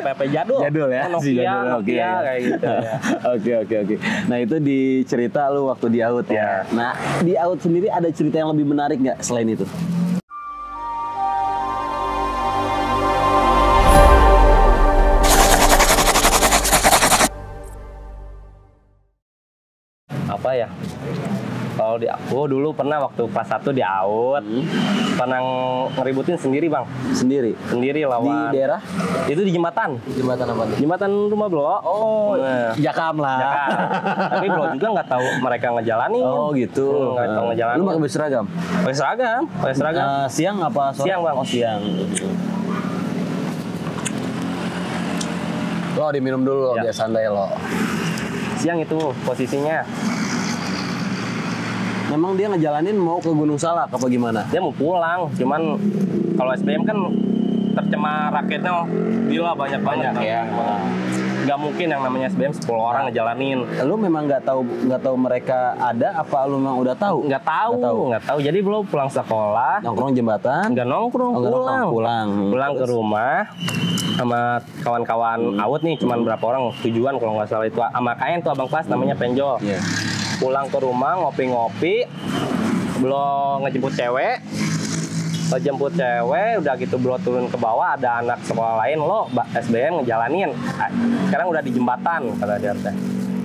HP jadul. Jadul ya, Nokia kayak gitu ya. Oke. Nah itu di cerita lu waktu di AUD ya. Nah di AUD sendiri ada cerita yang lebih menarik nggak selain itu? Apa ya? Kalau di aku dulu pernah waktu kelas 1 di AUD pernah ngeributin sendiri bang. Sendiri lawan. Di daerah? Itu di jembatan. Jembatan apa nih? Jembatan rumah Blo. Oh, Jakam lah. Tapi Blo juga nggak tahu mereka ngejalanin. Oh gitu. Nggak tahu ngejalanin. Lu pakai baju seragam? Pakai seragam. Siang apa sore? Siang bang. Oh siang. Lo diminum dulu biar santai lo. Siang itu posisinya. Memang dia ngejalanin mau ke Gunung Salak apa gimana? Dia mau pulang, cuman kalau SBM kan tercemar raketnya gila banyak ya. Nggak mungkin yang namanya SBM 10 orang ngejalanin. Lu memang nggak tahu mereka ada apa lu memang udah tahu? Nggak tahu. Jadi belum pulang sekolah. Nongkrong jembatan? Nggak nongkrong, pulang ke rumah sama kawan-kawan AUD nih, cuman berapa orang, 7-an kalau nggak salah itu, sama KN tuh abang kelas namanya Penjol. Pulang ke rumah ngopi-ngopi, belum ngejemput cewek, udah gitu belum turun ke bawah, ada anak sekolah lain lo SBM ngejalanin, sekarang udah di jembatan kata dia.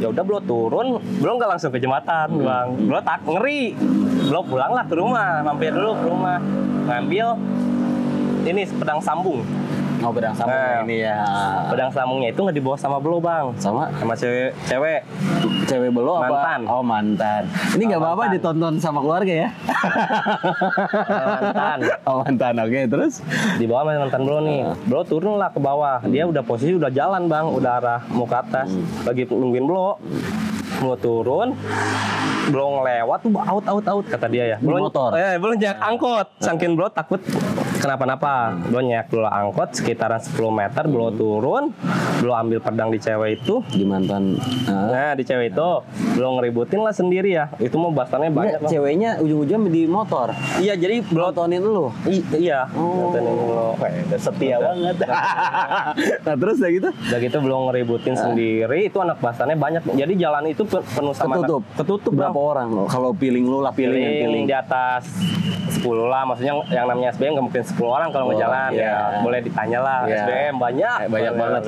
Ya udah belum turun, belum nggak langsung ke jembatan bang, belum tak ngeri, belum pulanglah ke rumah, mampir dulu ke rumah, ngambil ini pedang sambung. Oh pedang sambung ini ya. Pedang sambungnya itu nggak dibawa sama Blo bang, sama cewek Blo apa? Mantan. Oh mantan. Ini nggak apa-apa ditonton sama keluarga ya? Mantan. Oh mantan. Oke, terus dibawa sama mantan Blo nih. Blo turun lah ke bawah. Dia udah posisi udah jalan bang, udah arah mau ke atas. Lagi nungguin Blo. Mau turun, belum lewat tuh out kata dia ya. Belum motor. Belum nyak angkot. Saking Blo takut kenapa-napa. Blo nyak dulu angkot sekitaran 10 meter, Blo turun, Blo ambil pedang di cewek itu, di mantan. Nah, di cewek itu Blo ngeributin lah sendiri ya. Itu mau bahasannya banyak. Ya, ceweknya ujung-ujungnya di motor. Iya, jadi Blo nontonin lu. Iya. Nontonin Blo. Udah setia banget. Nah, terus udah gitu Blo ngeributin sendiri. Itu anak bahasannya banyak. Jadi jalan itu penuh sama ketutup. Berapa orang lo? Kalau pilih di atas 10 lah, maksudnya yang namanya SBM nggak mungkin 10 orang kalau ngejalan ya boleh ditanya lah. SBM banyak banget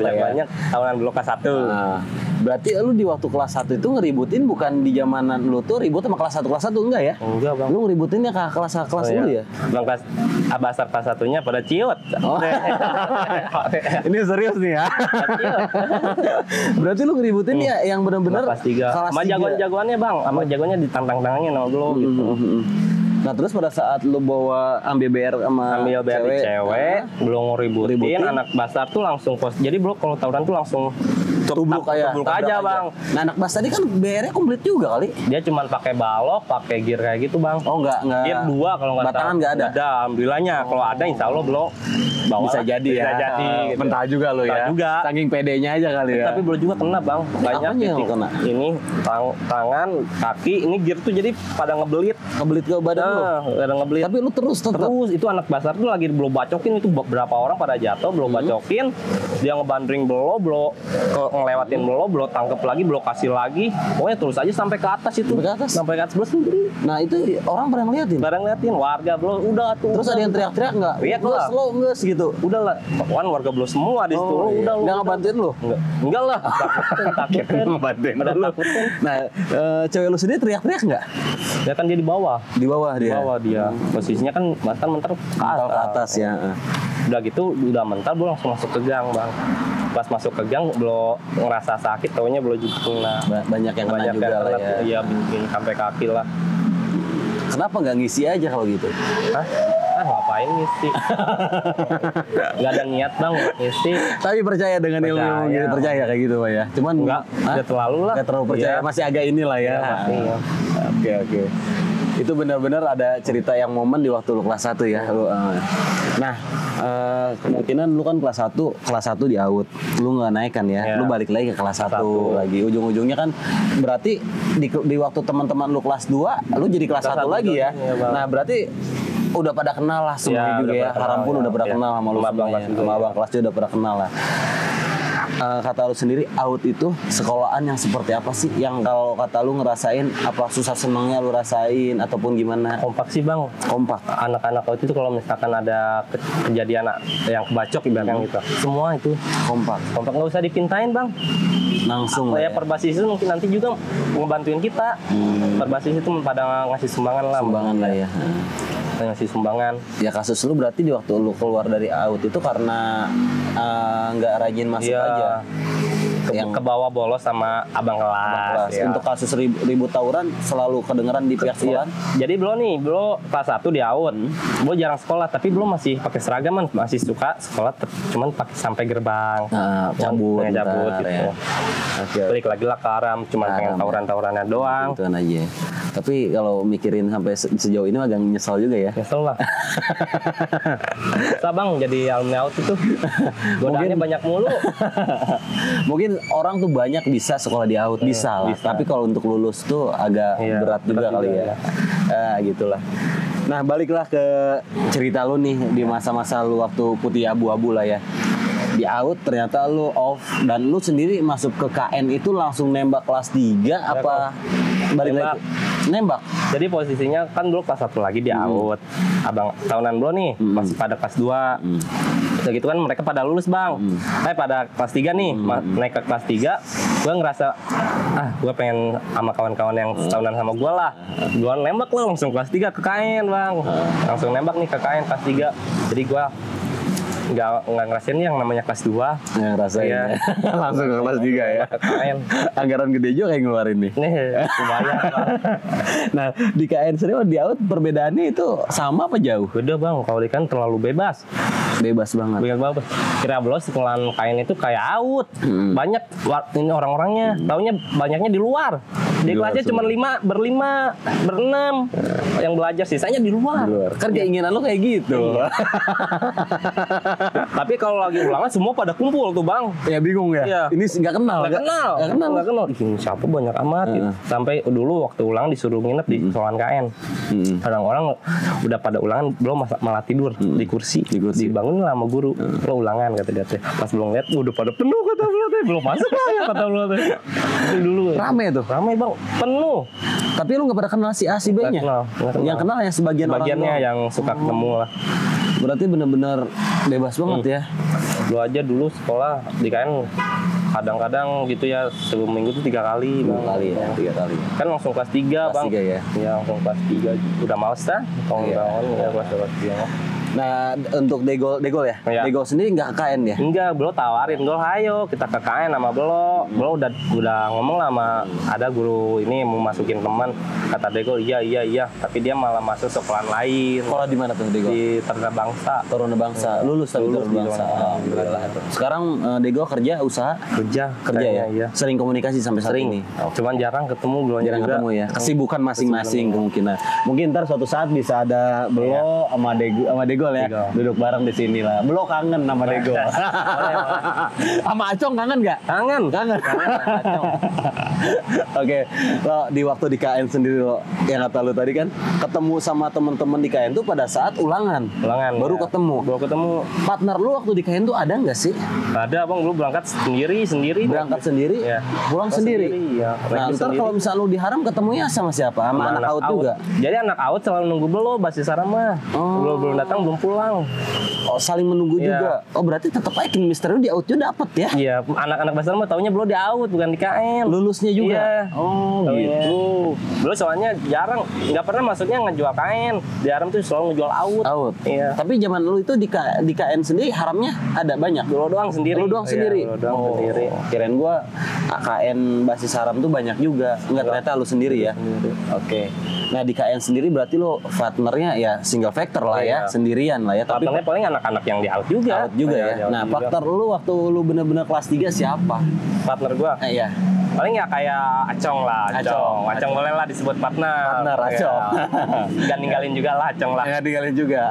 tahunan Blo kelas 1. Berarti lu di waktu kelas 1 itu ngeributin bukan di zamanan lu tuh ribut sama kelas 1 enggak ya? Enggak bang. Lu ngeributinnya ke kelas dulu ya? Bang kelas Abasar kelas 1-nya pada ciut. Ini serius nih ya. Berarti lu ngeributin ya yang benar-benar kelas 3. Sama jagoan-jagoannya bang, sama jagoannya ditantang-tantangin sama Blo gitu. Nah terus pada saat lu bawa ambil BR sama cewek, belum ngeributin, anak basar tuh langsung jadi Blo kalau tawuran tuh langsung tubruk aja bang. Nah anak basar tadi kan BR-nya komplit juga kali. Dia cuma pakai balok, pakai gear kayak gitu bang. Oh enggak. Gear 2 kalau nggak salah. Batangan nggak ada. Ada, alhamdulillahnya. Kalau ada insya Allah Blo bawa bisa jadi ya. Gitu. Mentah juga lo ya. Juga. Saking pedenya aja kali ya. Tapi Blo juga kena bang. Banyak yang kena. Ini tangan, kaki, ini gear tuh jadi pada ngebelit ke badan lu. Ada ngebelit. Tapi lu terus itu anak basar tuh lagi Blo bacokin, itu berapa orang pada jatuh, Blo bacokin, dia ngebandring Blo ngelewatin Blo tangkep lagi, Blo kasih lagi, pokoknya terus aja sampai ke atas itu. Sampai ke atas Blo sendiri. Nah itu orang pada ngeliatin warga Blo udah tuh. Terus ada yang teriak-teriak nggak? Teriak lah. Nges gitu. Udah lah, kan warga Blo semua di situ. Udah nggak ngebantuin lu? Enggak lah. Takutin. Ngebantuin. Nah, cewek lu sendiri teriak-teriak nggak? Ya kan dia di bawah. Di bawah dia. Posisinya kan mentar ke atas ya. Udah gitu, udah mental Blo langsung masuk ke gang bang. Pas masuk ke gang Blo ngerasa sakit, taunya Blo juga kena. Banyak yang kena juga lah ya. Iya, bikin sampai kaki lah. Kenapa nggak ngisi aja kalau gitu? Hah? Ngapain ngisi? Gak ada niat bang ngisi. Tapi percaya dengan ilmu gitu, percaya kayak gitu Pak ya. Cuman nggak terlalu lah. Nggak terlalu percaya, masih agak inilah ya. Oke. Itu benar-benar ada cerita yang momen di waktu lu kelas 1 ya. Nah, kemungkinan lu kan kelas 1 di AUD. Lu nggak naik kan ya. Lu balik lagi ke kelas 1 lagi. Ujung-ujungnya kan berarti di waktu teman-teman lu kelas 2, lu jadi kelas 1 lagi ya. Nah, berarti udah pada kenal lah semuanya juga ya. Haram pun udah pada kenal sama lu semuanya. Sama abang kelas juga udah pada kenal lah. kata lu sendiri AUD itu sekolahan yang seperti apa sih? Yang kalau kata lu ngerasain apa susah senangnya lu rasain ataupun gimana? Kompak sih bang. Kompak. Anak-anak AUD itu kalau misalkan ada kejadian yang kebacok ibaratnya gitu, semua itu Kompak. nggak usah dipintain bang. Langsung Kayak ya. perbasis itu mungkin nanti juga ngebantuin kita. Perbasis itu pada ngasih sumbangan lah. Sumbangan lah ya. Ngasih sumbangan. Ya kasus lu berarti di waktu lu keluar dari AUD itu karena nggak rajin masuk Iya. aja. Ke bawah bolos sama abang kelas. Ya. Untuk kasus ribut tawuran selalu kedengeran di pihak sekolah. Jadi belum kelas 1 di AUD. Belum jarang sekolah, tapi belum masih pakai seragam, masih suka sekolah cuman pakai sampai gerbang. Cabut Cabut gitu. ya. Oke. Balik lagi lah ke Aram, cuman pengen tawuran-tawurannya doang. Gituan aja. Tapi kalau mikirin sampai sejauh ini agak nyesel juga ya. Nyesel lah. Bisa bang jadi alumni AUD itu. Godaannya banyak mulu. Mungkin orang tuh banyak bisa sekolah di AUD, bisa lah. Tapi kalau untuk lulus tuh agak berat juga kali ya. Gitulah. Nah, baliklah ke cerita lu nih di masa-masa lu waktu putih abu-abu lah ya. Di AUD ternyata lu off dan lu sendiri masuk ke KN itu langsung nembak kelas 3 apa balik lagi? Nembak. Jadi posisinya kan dulu kelas 1 lagi di AUD. Abang tahunan belum nih, masih pada kelas 2. Udah gitu kan mereka pada lulus bang. Pada kelas 3 nih, naik ke kelas 3. Gue ngerasa, gue pengen sama kawan-kawan yang setahunan sama gue lah. Gue nembak lah langsung kelas 3 ke KN bang. Langsung nembak nih ke KN kelas 3. Jadi gue nggak ngerasain yang namanya kelas 2. Nggak ngerasain ya. Langsung ke kelas 3 ya. Ke KN. Anggaran gede juga kayak ngeluarin nih. Nih, lumayan bang. Nah, di KN sendiri di AUD perbedaannya itu sama apa jauh? Beda bang, kalau di kan terlalu bebas. Bebas banget. Bebas banget. Kira belos sekolahan KN itu kayak AUD. Banyak ini orang-orangnya. Taunya banyaknya di luar. Di kelasnya cuma 5, berenam yang belajar, sisanya di luar. Kan keinginan lo kayak gitu. Tapi kalau lagi ulangan semua pada kumpul tuh bang. Ya bingung ya. Iya. Ini nggak kenal. Nggak kenal. Ih, siapa banyak amat. Gitu. Sampai dulu waktu ulangan disuruh nginep di sekolahan KN. Orang-orang udah pada ulangan belum malah tidur di kursi. Dibangunin lah sama guru. Lo ulangan kata dia. Pas belum lihat udah pada penuh kata beliau teh. Belum masuk lah ya kata beliau teh. Itu dulu. Rame tuh. Rame bang, penuh. Tapi lu nggak pernah kenal si A si B-nya? Yang kenal hanya sebagiannya yang suka ketemu lah. Berarti benar-benar bebas banget ya. Lu aja dulu sekolah di KN kadang-kadang gitu ya seminggu tuh 3 kali. 2 kali ya, 3 kali. Kan langsung kelas 3 bang. Kelas 3 ya? Iya langsung kelas 3. Udah males dah. Kawan-kawan ya kelas 3. Nah, untuk Degol ya? Iya. Degol sendiri nggak ke KN ya? Enggak, Belo tawarin, Belo ayo kita ke KN sama Belo. Belo udah ngomong lah sama ada guru ini mau masukin teman. Kata Degol iya, tapi dia malah masuk sekolahan lain. Sekolah di mana tuh Degol? Di Taruna Bangsa. Taruna Bangsa. Lulus tapi Taruna Bangsa. Alhamdulillah. Sekarang Degol kerja usaha? Kerja ya? Iya. Sering komunikasi sampai saat ini? Cuman jarang ketemu, belum Jarang juga. ketemu ya. Kesibukan masing-masing kemungkinan. Mungkin ntar suatu saat bisa ada Belo sama Degol ya. Duduk bareng di sini lah. Belo kangen sama Degol. Sama Acong kangen nggak? Kangen. Oke. Lo di waktu di KN sendiri lo yang kata lo tadi kan ketemu sama teman-teman di KN tuh pada saat ulangan. Baru ya. ketemu. Partner lu waktu di KN tuh ada nggak sih? Ada bang, lu berangkat sendiri. Berangkat sendiri? Ya. Pulang sendiri? Ya. Nah, ntar kalau misal lu di Haram ketemunya sama siapa? Sama anak AUD juga? Jadi anak AUD selalu nunggu Belo, basis Haram mah. Belum datang, belum pulang. Oh, saling menunggu juga. Oh, berarti tetap aja misteri di AUD juga dapet ya? Iya, anak-anak basis Haram mah taunya Belo di AUD bukan di KN. Lulusnya juga? Iya. Oh, gitu. Belo soalnya jarang, nggak pernah maksudnya ngejual KN. Di Haram tuh selalu ngejual AUD. Iya. Tapi zaman lu itu di KN sendiri Haramnya ada banyak? Belo doang sendiri. Lu doang sendiri? Belo doang sendiri. Kirain gua KN basis Haram tuh banyak juga. Enggak, ternyata lu sendiri ya? Oke. Nah, di KN sendiri berarti lu partnernya ya single factor lah ya, sendirian lah ya. Tapi partnernya paling anak-anak yang di AUD juga. AUD juga ya. Nah, partner lu waktu lu bener-bener kelas 3 siapa? Partner gua? Iya. Paling ya kayak Acong lah. Acong boleh lah disebut partner. Partner Acong. Gak ninggalin juga lah Acong lah. Nggak ninggalin juga.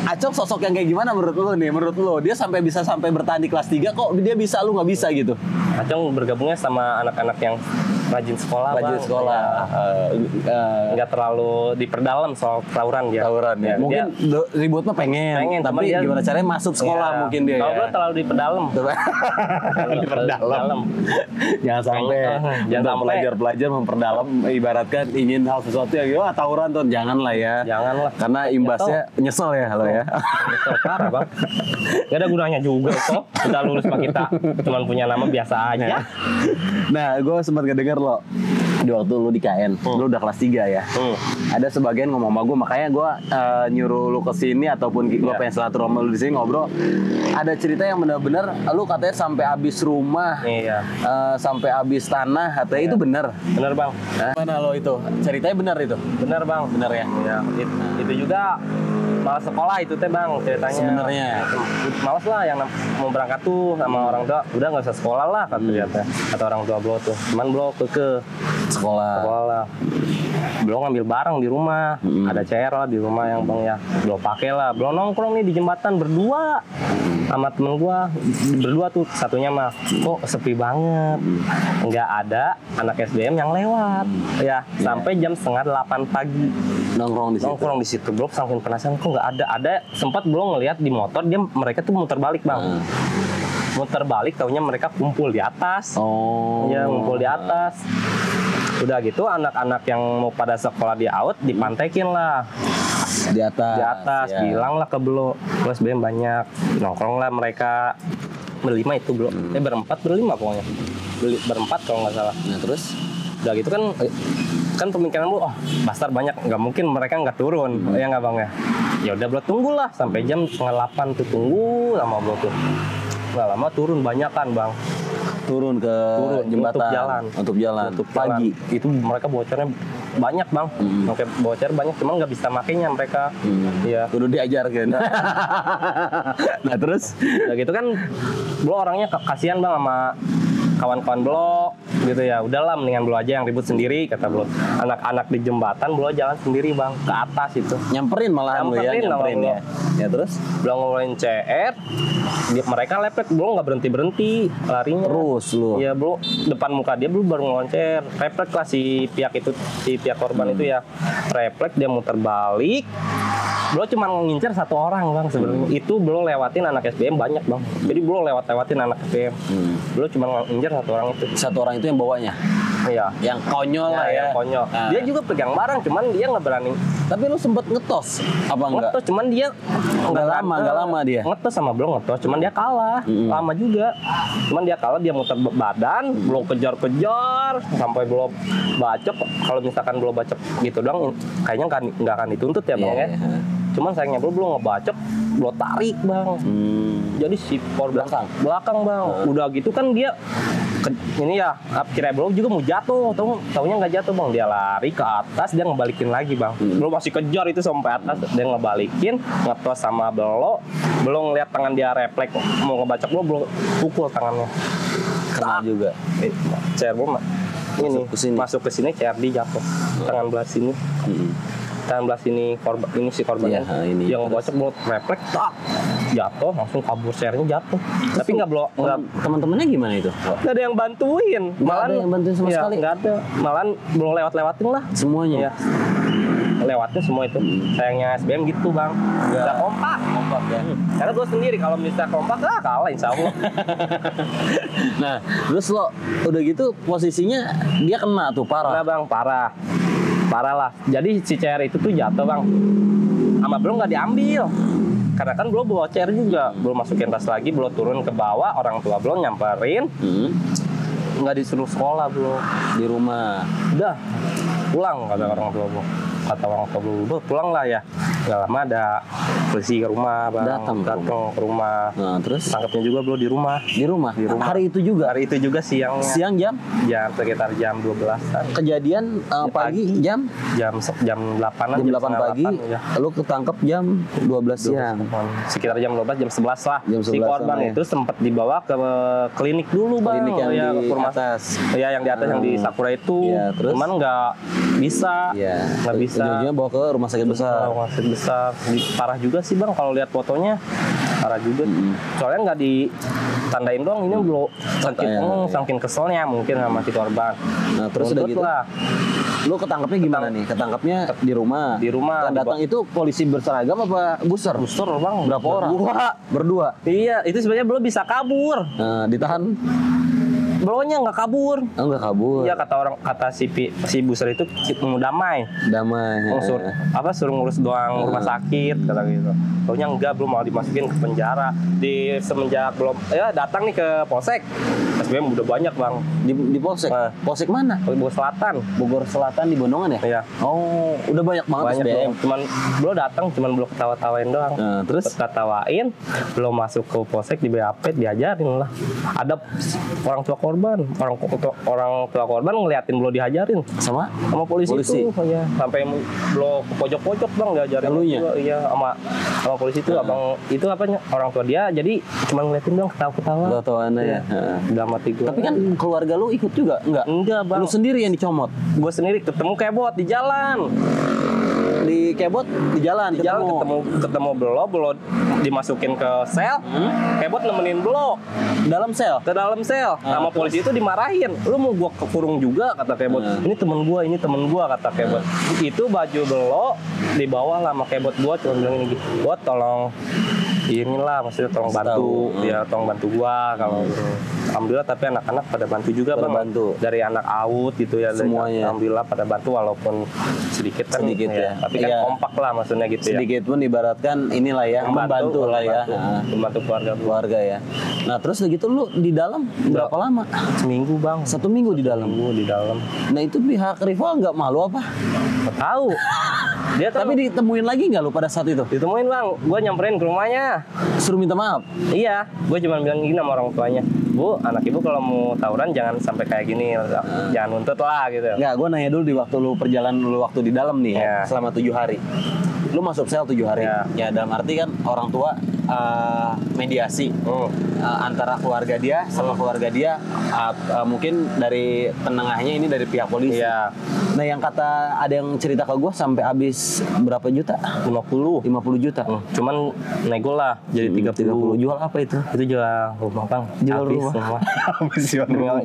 Acong sosok yang kayak gimana menurut lu nih? Menurut lu dia sampai bertahan di kelas 3 kok dia bisa lu nggak bisa gitu? Acong bergabungnya sama anak-anak yang rajin sekolah Rajin bang. sekolah. Nggak terlalu diperdalam soal tawuran dia. Tawuran ya. Mungkin ribut mah pengen, cuman tapi dia- gimana caranya masuk sekolah Iya. mungkin dia. Kalau Ya. gue terlalu diperdalam. Diperdalam. Jangan sampai Jangan untuk sampai. pelajar memperdalam, ibaratkan ingin hal sesuatu yang tawuran tuh jangan lah ya. Janganlah. Karena imbasnya nyesel ya lo ya. Nyesel parah bang. Gak ada gunanya juga kok. Kita lulus pak kita cuman punya nama biasa aja. Nah, gue sempat ngedenger lo di waktu lu di KN, lu udah kelas 3 ya. Ada sebagian ngomong sama gue, makanya gue nyuruh lu ke sini ataupun gue pengen silaturahmi lu di sini ngobrol. Ada cerita yang benar-benar lu katanya sampai habis rumah, Iya. sampai habis tanah, katanya itu benar. Bener bang. Mana lo itu? Ceritanya benar itu? Bener bang. Benar ya? Iya. Itu juga malas sekolah itu teh bang ceritanya. Sebenarnya. Males lah yang mau berangkat tuh sama orang tua. Udah nggak usah sekolah lah kata dia teh. Kata orang tua bro tuh. Cuman bro ke Sekolah. belum ngambil barang di rumah, ada CR lah di rumah yang bang ya, belum pakai lah, belum nongkrong nih di jembatan berdua sama temen gua, berdua tuh satunya mah kok sepi banget, nggak ada anak SBM yang lewat, ya sampai jam 7:30 pagi Nongkrong di situ. nongkrong di situ, belum saking penasaran kok nggak ada sempat belum ngelihat di motor mereka tuh muter balik bang, muter balik taunya mereka kumpul di atas. Oh. Ya ngumpul di atas. Udah gitu anak-anak yang mau pada sekolah di AUD dipantekin lah Di atas. di atas, ya. bilang lah ke Belo, SBM banyak, nongkrong lah mereka berlima itu Belo, berlima pokoknya, berempat kalau nggak salah. Nah, terus? Udah gitu kan pemikiran lu, oh Bastar banyak, nggak mungkin mereka nggak turun, ya nggak bang ya? Ya udah Belo tunggulah sampai jam 7:30 tuh tunggu lama Belo tuh, nggak lama turun banyak kan bang. Turun ke jembatan untuk jalan pagi itu mereka bocornya banyak bang, pakai bocor banyak cuman nggak bisa makainya mereka. Iya. Kudu diajarkan. Nah, terus? Udah gitu kan Blo orangnya kasihan bang sama kawan-kawan Blo gitu ya, udahlah mendingan Blo aja yang ribut sendiri kata Blo. Anak-anak di jembatan Blo jalan sendiri bang ke atas itu. Nyamperin malahan lu ya, nyamperin ya. Ya terus? Blo ngeluarin CR, mereka lepek Blo nggak berhenti larinya. Terus lu. Iya Blo, depan muka dia Blo baru ngeloncer, refleks lah si pihak korban itu ya, refleks dia muter balik. Blo cuma ngincer satu orang bang sebenarnya. Itu Blo lewatin anak SBM banyak bang. Jadi Blo lewatin anak SBM. Blo cuma ngincer satu orang itu. Satu orang itu yang bawanya. Iya. Yang konyol lah ya. Yang konyol. Nah. Dia juga pegang barang, cuman dia nggak berani. Tapi lu sempet ngetos apa enggak? Ngetos, cuman dia Nggak lama dia. Ngetos sama Blo ngetos, cuman dia kalah. Lama juga. Cuman dia kalah, dia muter badan, Blo kejar-kejar sampai Blo bacok. Kalau misalkan Blo bacok gitu doang, kayaknya nggak akan dituntut ya bang Iya, ya. iya. Cuman sayangnya Blo ngebacok, Blo tarik bang. Jadi si korban belakang bang. Udah gitu kan dia ini ya kira Blo juga mau jatuh, taunya nggak jatuh bang, dia lari ke atas, dia ngebalikin lagi bang. Blo masih kejar itu sampai atas, dia ngebalikin, ngetos sama Blo ngeliat tangan dia refleks mau ngebacok Blo pukul tangannya, Kena juga. CR Blo masuk ke sini CR di jatuh, tangan belah sini. Tangan belah sini si korban Iya, ini. yang ngebacok Blo refleks tak jatuh langsung kabur, CR-nya jatuh. Tapi nggak Blo Teman-temannya gimana itu? nggak ada yang bantuin, ada yang bantuin sama sekali? nggak ada, malahan belum lewatin lah Semuanya. ya, lewatin semua itu. Sayangnya SBM gitu bang, nggak kompak ya. Karena gue sendiri kalau misalnya kompak kalah insya Allah. Nah, terus lo udah gitu posisinya dia kena tuh Parah parah. bang, parah lah. Jadi si CR itu tuh jatuh bang, sama belum nggak diambil. Karena kan belum bawa CR juga, belum masukin tas lagi, belum turun ke bawah, orang tua belum nyamperin, nggak disuruh sekolah belum. Di rumah. Udah pulang kata orang tua belum. Kata orang tua belum, pulang lah ya. Gak lama ada polisi ke rumah bang, Datang ke rumah. Nah, terus Tangkapnya juga belum di rumah. di rumah. Hari itu juga. Hari itu juga siangnya. Siang jam Sekitar jam 12-an. kejadian pagi jam Jam 8-an. jam 8 pagi. Ya. Lu ketangkep jam 12 siang. Sekitar jam 12, jam 11 lah. Jam Si 11 korban ya. itu sempat dibawa ke klinik dulu bang. Klinik yang Ya, di ke rumah atas. Ya yang di atas yang di Sakura itu. Ya, terus? Cuman nggak bisa. Iya. Nggak bisa. Ujung-ujungnya bawa ke rumah sakit besar. Rumah sakit besar. Parah juga sih bang kalau lihat fotonya. Parah juga. Soalnya tandain doang ini belum saking keselnya mungkin sama si korban. Nah terus udah gitu lah. Lu ketangkepnya gimana nih? Ketangkepnya di rumah. Di rumah. Yang datang itu polisi berseragam apa booster? Booster bang. Berapa orang? Berdua. Iya, itu sebenarnya belum bisa kabur. Nah, ditahan. Belumnya nggak kabur. Oh, nggak kabur. Iya kata si booster itu mau damai. Damai. Suruh ngurus doang rumah sakit kata gitu. Taunya enggak, belum mau dimasukin ke penjara. Semenjak belum datang nih ke Polsek. SBM udah banyak bang. Di Polsek? Polsek mana? Bogor Selatan. Bogor Selatan di Bondongan ya? Iya. Oh, udah banyak banget SBM. Cuman belum datang, belum ketawa-tawain doang. Nah, terus ketawain, belum masuk ke Polsek di BAP diajarin lah. Ada orang tua korban, orang tua korban ngeliatin belum dihajarin sama polisi. Itu ya. Sampai belum ke pojok-pojok bang diajarin. Iya sama polisi itu abang itu apanya orang tua dia jadi cuma ngeliatin doang ketawa-ketawa. Ketawa ya. Udah mati gue. Tapi kan keluarga lu ikut juga enggak bang? Lu sendiri yang dicomot? Gue sendiri ketemu kebot di jalan. Di kebot di jalan ketemu belum dimasukin ke sel. Kebot nemenin belum dalam sel ke dalam sel. Sama polisi itu dimarahin, lu mau gua kekurung juga kata kebot. Ini temen gua kata kebot. Itu baju belum dibawa lah sama kebot gua cuma bilang ini bot tolong inilah maksudnya tolong bantu ya tolong bantu gua kalau alhamdulillah tapi anak-anak pada bantu juga bang bantu. Dari anak AUD gitu ya semuanya alhamdulillah pada bantu walaupun sedikit ya. Tapi kan kompak lah maksudnya gitu sedikit pun ibaratkan inilah ya membantu lah ya membantu keluarga ya. Nah terus begitu lu di dalam berapa lama? Seminggu bang. 1 minggu di dalam. Nah itu pihak rival nggak malu apa? Nggak tahu. Dia tapi ditemuin lagi nggak lu pada saat itu? Ditemuin bang, gue nyamperin ke rumahnya. Suruh minta maaf? Iya, gue cuma bilang gini sama orang tuanya. Bu, anak ibu kalau mau tawuran jangan sampai kayak gini, jangan nuntut lah gitu. Nggak, gue nanya dulu di waktu lu perjalanan lu waktu di dalam nih ya, selama 7 hari. Lu masuk sel 7 hari. Ya dalam arti kan orang tua mediasi antara keluarga dia sama keluarga dia mungkin dari penengahnya ini dari pihak polisi. Nah yang kata ada yang cerita ke gue sampai habis berapa juta? 50 juta. Cuman nego lah jadi 30. Jual apa itu? Itu jual rumah bang. Jual rumah.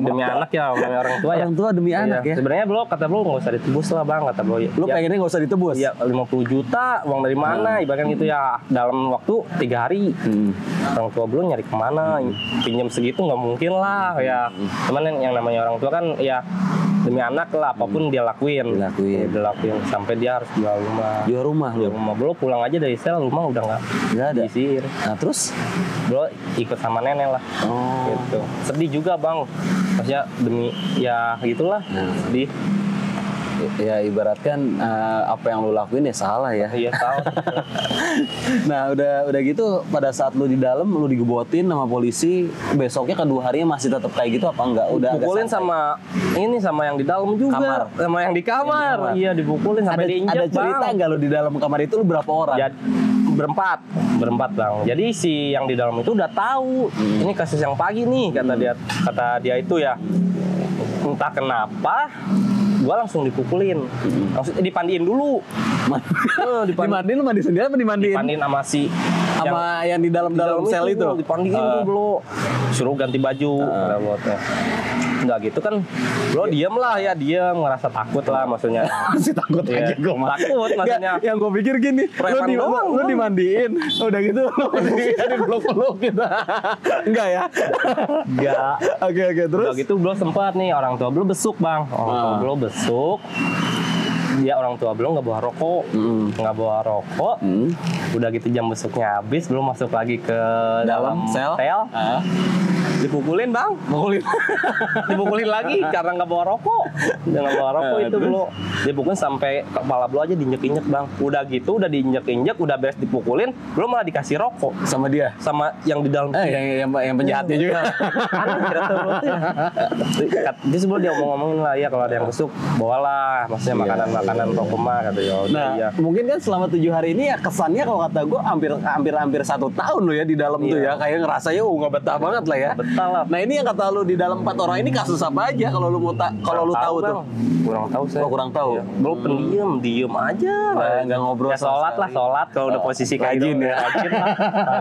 demi anak ya, demi orang tua ya. Orang tua demi anak ya. Sebenarnya kata bro nggak usah ditebus lah bang kata bro. Lu pengennya nggak usah ditebus? Iya 50 juta uang dari mana? Ibaratkan gitu ya dalam waktu 3 hari. Orang tua belum nyari kemana? Pinjam segitu nggak mungkin lah ya. Cuman yang namanya orang tua kan ya demi anak lah apapun dia lakuin sampai dia harus jual rumah bro pulang aja dari sel rumah udah nggak ada diisir. Nah terus bro ikut sama nenek lah gitu sedih juga bang maksudnya demi ya gitulah sedih ya ibaratkan apa yang lu lakuin ya salah ya. Iya salah. Nah udah gitu pada saat lu di dalam lu digebotin sama polisi besoknya kedua harinya masih tetap kayak gitu apa enggak? Udah dipukulin sama yang di dalam juga sama yang di kamar. Iya dipukulin sampai diinjak. Ada cerita nggak lu di dalam kamar itu lu berapa orang? Berempat bang. Jadi si yang di dalam itu udah tahu ini kasus yang pagi nih kata dia itu ya entah kenapa gua langsung dipukulin, langsung dipandiin dulu. Dimandiin lu mandi sendiri apa dimandiin? Dipandiin sama yang di dalam sel itu. Dipandiin dulu, suruh ganti baju. Enggak gitu kan, lo diem lah ya, dia ngerasa takut lah maksudnya. Masih takut aja gue mah. Takut maksudnya. Yang gue pikir gini, lu dimandiin, udah gitu lu peluk gitu. Enggak ya? Enggak. Oke terus? Udah gitu belum sempat nih orang tua belum besuk bang, dia orang tua belum nggak bawa rokok, udah gitu jam besuknya habis belum masuk lagi ke dalam sel. Dipukulin bang, dipukulin lagi karena nggak bawa rokok, itu belum dipukulin sampai kepala belum aja diinjek-injek bang. Udah gitu udah diinjek-injek, udah beres dipukulin, belum malah dikasih rokok sama dia, sama yang di dalam yang penjahatnya juga. Dia sebelum dia ngomongin lah ya kalau ada yang besuk bawalah, maksudnya makanan rokok mah kata ya. Nah mungkin kan selama 7 hari ini ya kesannya kalau kata gue hampir 1 tahun lo ya di dalam tuh ya, kayak ngerasanya nggak betah banget lah ya. total lah. Nah ini yang kata lu di dalam 4 orang ini kasus apa aja kalau lu mau kalau lu tahu tuh? Kurang tahu saya. Oh, kurang tahu. Iya. Belum pendiam, diem aja. Nggak ngobrol. Ya sholat lah, sholat kalau udah posisi kayak rajin gitu. ya. Rajin lah.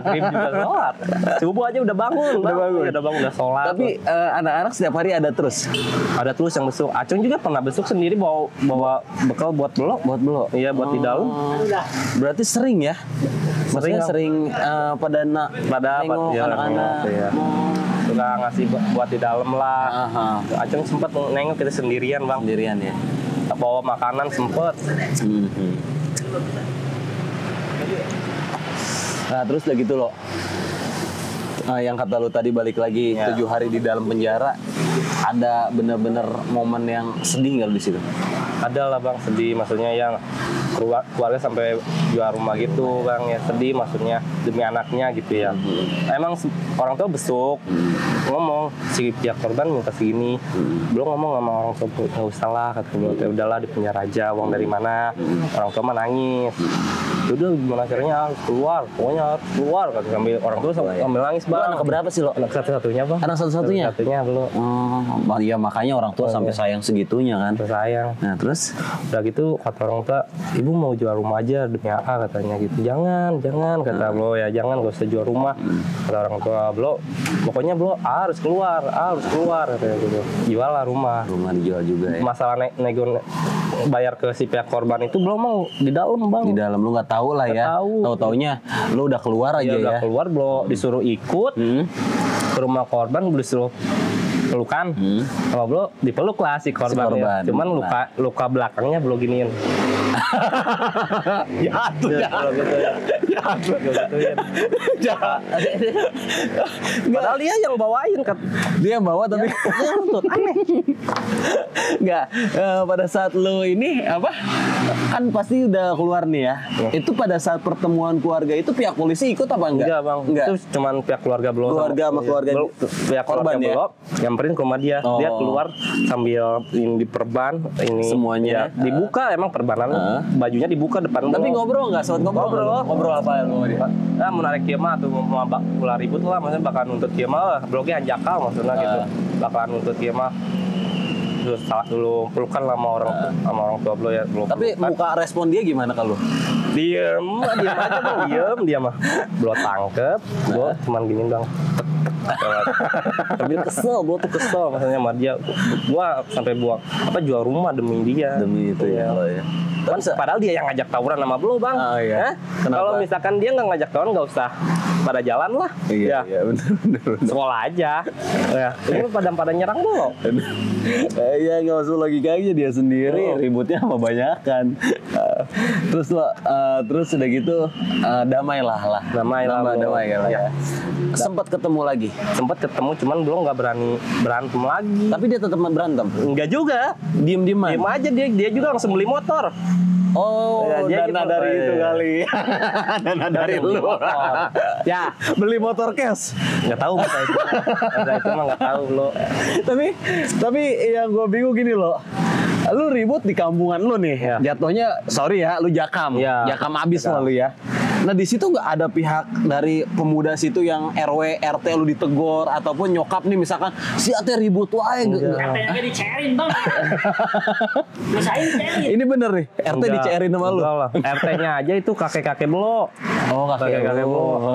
Maghrib juga sholat. Subuh aja udah bangun. Udah bangun. Udah bangun, udah sholat. Tapi anak-anak setiap hari ada terus. Ada terus yang besuk. Acung juga pernah besuk sendiri bawa bekal buat belok. Buat belok. Iya, buat di dalam. Berarti sering ya? Maksudnya Sering, sering pada nengok ya, anak-anak. iya. Suka ngasih buat di dalam lah. Aha. Acung sempat nengok kita sendirian, Bang. Sendirian ya. Bawa makanan sempet. Nah terus udah gitu loh. Yang kata lu tadi balik lagi 7 hari di dalam penjara, ada bener-bener momen yang sedih nggak lu di situ? Ada lah Bang, sedih maksudnya yang keluarga sampai jual rumah gitu Bang, ya sedih maksudnya demi anaknya gitu ya. Emang orang tua besuk, ngomong si pihak korban minta segini, belum ngomong sama orang tua nggak usah lah, kata gue udahlah di penjara aja, uang dari mana, orang tua mah nangis. Udah gimana caranya harus keluar, pokoknya harus keluar, kata sambil orang tua sambil nangis Bang. Anak keberapa sih lo? Anak satu-satunya Bang. Anak satu-satunya? Satu-satunya belum. Oh, iya makanya orang tua sampai sayang segitunya kan. Sayang. Nah terus? Udah gitu kata orang tua, ibu mau jual rumah aja demi AA katanya gitu. Jangan kata bro ya, jangan gak usah jual rumah. Kata orang tua bro, pokoknya bro harus keluar katanya gitu. Jual lah rumah. Rumah dijual juga ya. Masalah nego bayar ke si pihak korban itu belum mau di dalam Bang. Di dalam lu nggak tahu lah ya. Tahu-taunya lu udah keluar aja ya. Udah keluar bro, disuruh ikut ke rumah korban, disuruh pelukan. Kalau belum dipeluk lah si korban. Ya. Cuman luka belakangnya belum giniin. Ya tuh ya. Gitu ya. Padahal dia yang bawain kan. Dia yang bawa tapi Aneh. Enggak, pada saat lo ini apa? Kan pasti udah keluar nih ya. Itu pada saat pertemuan keluarga itu pihak polisi ikut apa enggak? Enggak Bang. Enggak. Itu cuman pihak keluarga belum. Keluarga sama keluarga pihak korban keluarga ya. belum nyamperin ke rumah dia. Dia keluar sambil ini diperban ini semuanya ya, dibuka emang perbanannya bajunya dibuka depan. Tapi ngobrol enggak? Sempat ngobrol. Ngobrol apa ya lo dia? Nah, mau narik kiamah tuh mau ulah ribut lah, maksudnya bakal nuntut kiamah lah. Bloknya anjakal maksudnya gitu. Bakalan nuntut kiamah. Terus salah dulu pelukan lah sama orang tua beliau ya. Tapi muka respon dia gimana kalau? Diem aja Bang, diem mah. Belum tangkep, gue cuman gini Bang. Tapi kesel, gue tuh kesel maksudnya sama dia. Gue sampai jual rumah demi dia. Demi itu ya. Padahal dia yang ngajak tawuran sama Blo Bang. Oh, iya. Kalau misalkan dia nggak ngajak tawuran nggak usah pada jalan lah. Iya benar. Sekolah aja. Ya, ini pada nyerang Blo. Iya nggak masuk logikanya dia sendiri ributnya sama banyakan. Terus terus udah gitu damai lah. Damai ya. Sempat ketemu lagi. Sempat ketemu cuman belum nggak berani berantem lagi. Tapi dia tetap berantem. Enggak juga. Diem-dieman. Diem aja dia juga langsung beli motor. Oh, ya, dana dari itu kali. Dana dari lu. Ya, beli motor cash. Nggak tahu masa itu. Masa itu mah nggak tahu lo. Tapi yang gue bingung gini loh. Lu ribut di kampungan lu nih. Ya. Jatuhnya sorry ya, lu jakam. Ya. Jakam abis lah lu ya. Nah di situ nggak ada pihak dari pemuda situ yang RW, RT lu ditegur ataupun nyokap nih misalkan si ate ribut wae. RT-nya dicairin Bang. Dosain cairin. Ini bener nih, RT dicairin sama lu. RT-nya aja itu kakek-kakek Blo. Oh kakek-kakek Blo.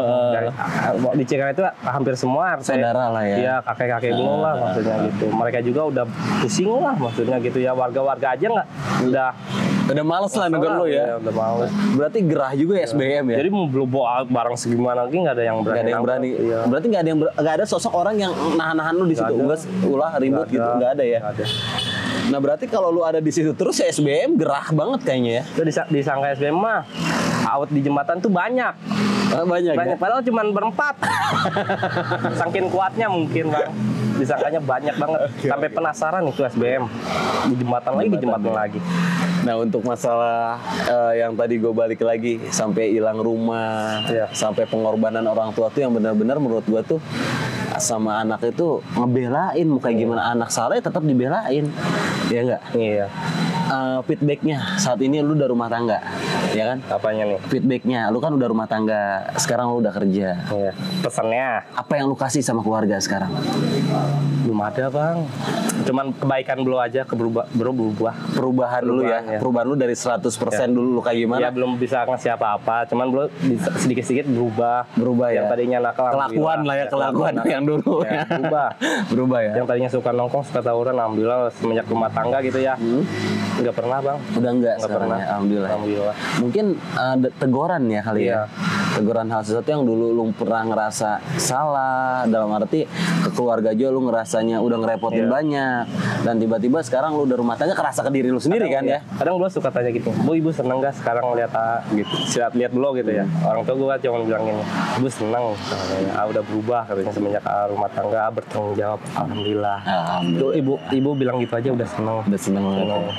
Di Cikarang itu hampir semua RT. Saudara lah ya. Iya kakek-kakek Blo lah maksudnya gitu. Mereka juga udah pusing lah maksudnya gitu ya. Warga-warga aja nggak udah males lah negur lu ya. Udah males. Berarti gerah juga ya SBM ya. Jadi mau bawa barang segimana lagi nggak ada yang berani. Nggak ada yang berani. Iya. Berarti nggak ada sosok orang yang nahan-nahan lu di situ. Enggak ulah ribut gitu. Nggak ada ya. Nggak ada. Nah berarti kalau lu ada di situ terus ya SBM gerah banget kayaknya ya. Itu disangka SBM mah out di jembatan tuh banyak. Banyak ya? Padahal cuma berempat. Saking kuatnya mungkin Bang. Disangkanya banyak banget. Sampai penasaran itu SBM. Di jembatan lagi. Nah untuk masalah yang tadi gue balik lagi sampai hilang rumah, sampai pengorbanan orang tua tuh yang benar-benar menurut gue tuh sama anak itu ngebelain, mau kayak gimana anak salah ya tetap dibelain, ya enggak? Iya. Feedbacknya saat ini lu udah rumah tangga, ya kan? Apanya nih? Feedbacknya, lu kan udah rumah tangga, sekarang lu udah kerja. Iya. Pesannya Apa yang lu kasih sama keluarga sekarang? belum ada bang. Cuman kebaikan dulu aja, berubah. Perubahan dulu ya, Perubahan, ya. perubahan lu dari 100% dulu lu kayak gimana? Ya belum bisa ngasih apa-apa, cuman belum bisa sedikit-sedikit berubah. Berubah Yang ya. tadinya nakal, Kelakuan lah ya, kelakuan yang dulu ya. Berubah. Berubah ya. Yang tadinya suka nongkrong, suka tawuran, alhamdulillah semenjak rumah tangga gitu ya. Nggak pernah bang. Udah enggak Nggak sekarang pernah. ya, alhamdulillah. Alhamdulillah. Mungkin teguran ya kali Iya. ya. Teguran hal sesuatu yang dulu lu pernah ngerasa salah, dalam arti ke keluarga aja lu ngerasanya udah ngerepotin Iya. banyak, dan tiba-tiba sekarang lu udah rumah tangga kerasa ke diri lu sendiri kan ya. Kadang gue suka tanya gitu, Bu ibu seneng gak sekarang lihat gitu, lihat dulu gitu ya. Orang tua gue cuma bilang gini, ibu seneng, katanya, udah berubah katanya semenjak rumah tangga bertanggung jawab, alhamdulillah. Tuh, ibu bilang gitu aja udah seneng. Udah seneng banget.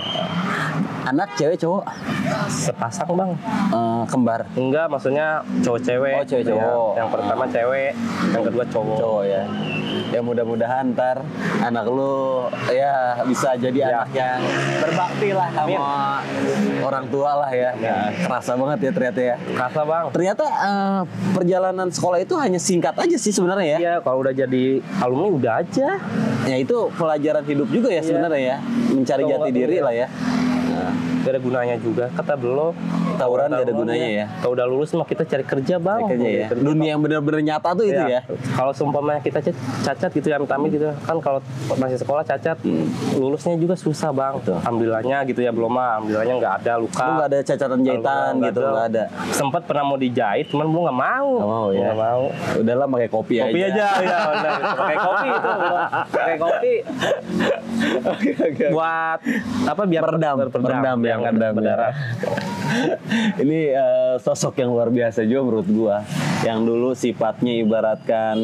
Anak cewek cowok? Sepasang bang. Kembar. Enggak, maksudnya cowok-cewek. Oh, cewek-cowok. Ya. Yang pertama cewek, yang kedua cowok. Cowok ya. Ya mudah-mudahan ntar anak lu ya bisa jadi Ya. anak yang berbakti lah sama Amin. orang tua lah ya. Nah, kerasa banget ya ternyata ya. Kasa bang. Ternyata perjalanan sekolah itu hanya singkat aja sih sebenarnya ya. Iya, kalau udah jadi alumni udah aja. Ya itu pelajaran hidup juga ya Iya. sebenarnya ya. Mencari Kalau jati nggak diri iya. lah ya. Nah, Gak ada gunanya juga, kata belum. tawuran gak ada gunanya ya. Kalau udah lulus mah kita cari kerja bang. Cari kerja ya. Cari kerja, Dunia Bang. yang benar-benar nyata tuh itu ya. Kalau seumpamanya kita cacat gitu ya, amit gitu kan, kalau masih sekolah cacat, lulusnya juga susah bang. Betul. Alhamdulillahnya gitu ya, belum mah. Alhamdulillahnya nggak ada luka. Lu nggak ada cacatan jahitan gitu, nggak ada. Sempat pernah mau dijahit, cuman gue nggak mau. Nggak mau ya. Nggak mau. Udahlah pakai kopi Kopi aja, ya benar. Pakai kopi itu, pakai kopi. Oke. Buat apa? Biar Peredam biar nggak ya. berdarah. Ini sosok yang luar biasa juga menurut gua, yang dulu sifatnya ibaratkan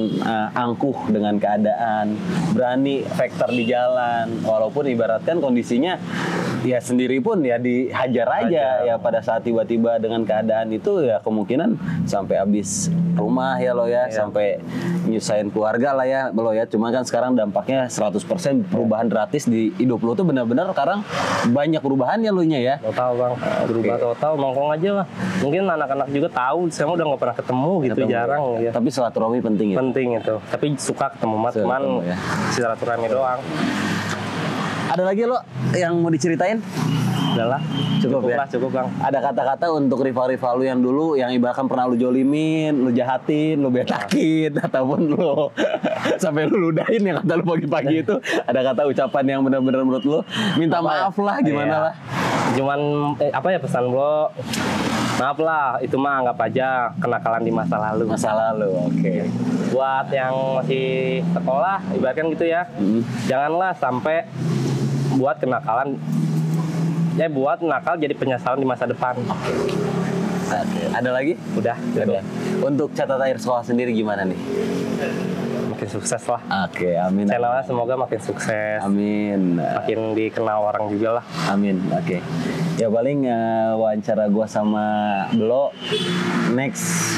angkuh dengan keadaan, berani vektor di jalan, walaupun ibaratkan kondisinya ya sendiri pun ya dihajar aja ya, pada saat tiba-tiba dengan keadaan itu ya kemungkinan sampai habis rumah ya lo ya, sampai nyusahin keluarga lah ya lo ya. Cuma kan sekarang dampaknya 100% perubahan gratis di hidup lo tuh, benar-benar sekarang banyak perubahannya lo nya ya. Tahu bang, berubah tahu nongkrong aja lah. Mungkin anak-anak juga tahu, sekarang udah nggak pernah ketemu gitu, jarang ya. Tapi silaturahmi penting ya. Penting itu. Tapi suka ketemu mas, cuman Ketemu, ya. silaturahmi doang. Ada lagi lo yang mau diceritain? Udahlah, Cukup ya? lah, cukup bang. Ada kata-kata untuk rival-rival lu yang dulu, yang ibaratkan pernah lu jolimin, lu jahatin, lu betakin, ataupun lu sampai lu ludahin yang kata lu pagi-pagi itu. Ada kata ucapan yang benar-benar menurut lu minta maaf lah, gimana Iya. lah? Cuman apa ya pesan bro? Maaf lah, itu mah anggap aja kenakalan di masa lalu. Masa lalu, oke. Buat yang masih sekolah, ibaratkan gitu ya, janganlah sampai buat kenakalan, buat nakal jadi penyesalan di masa depan. Oke. Ada lagi? Udah. Untuk catatan akhir sekolah sendiri gimana nih? Makin sukses lah. Oke, amin. Channelnya semoga makin sukses, Amin. makin dikenal orang juga lah. Amin. Oke. Ya paling wawancara gua sama Belo next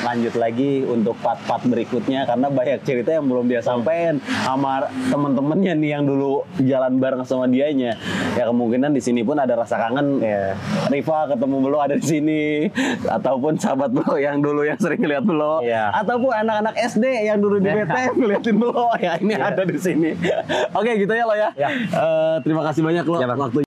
lanjut lagi untuk part-part berikutnya, karena banyak cerita yang belum dia sampaikan sama temen-temennya nih yang dulu jalan bareng sama dianya. Ya kemungkinan di sini pun ada rasa kangen. Iya. Riva ketemu Belo ada di sini, ataupun sahabat Belo yang dulu yang sering ngeliat Belo, Iya. ataupun anak-anak SD yang dulu di BTM ngeliatin Belo, ya ini ada di sini. Oke gitu ya lo ya. Ya. Terima kasih banyak lo Ya, Bang. waktu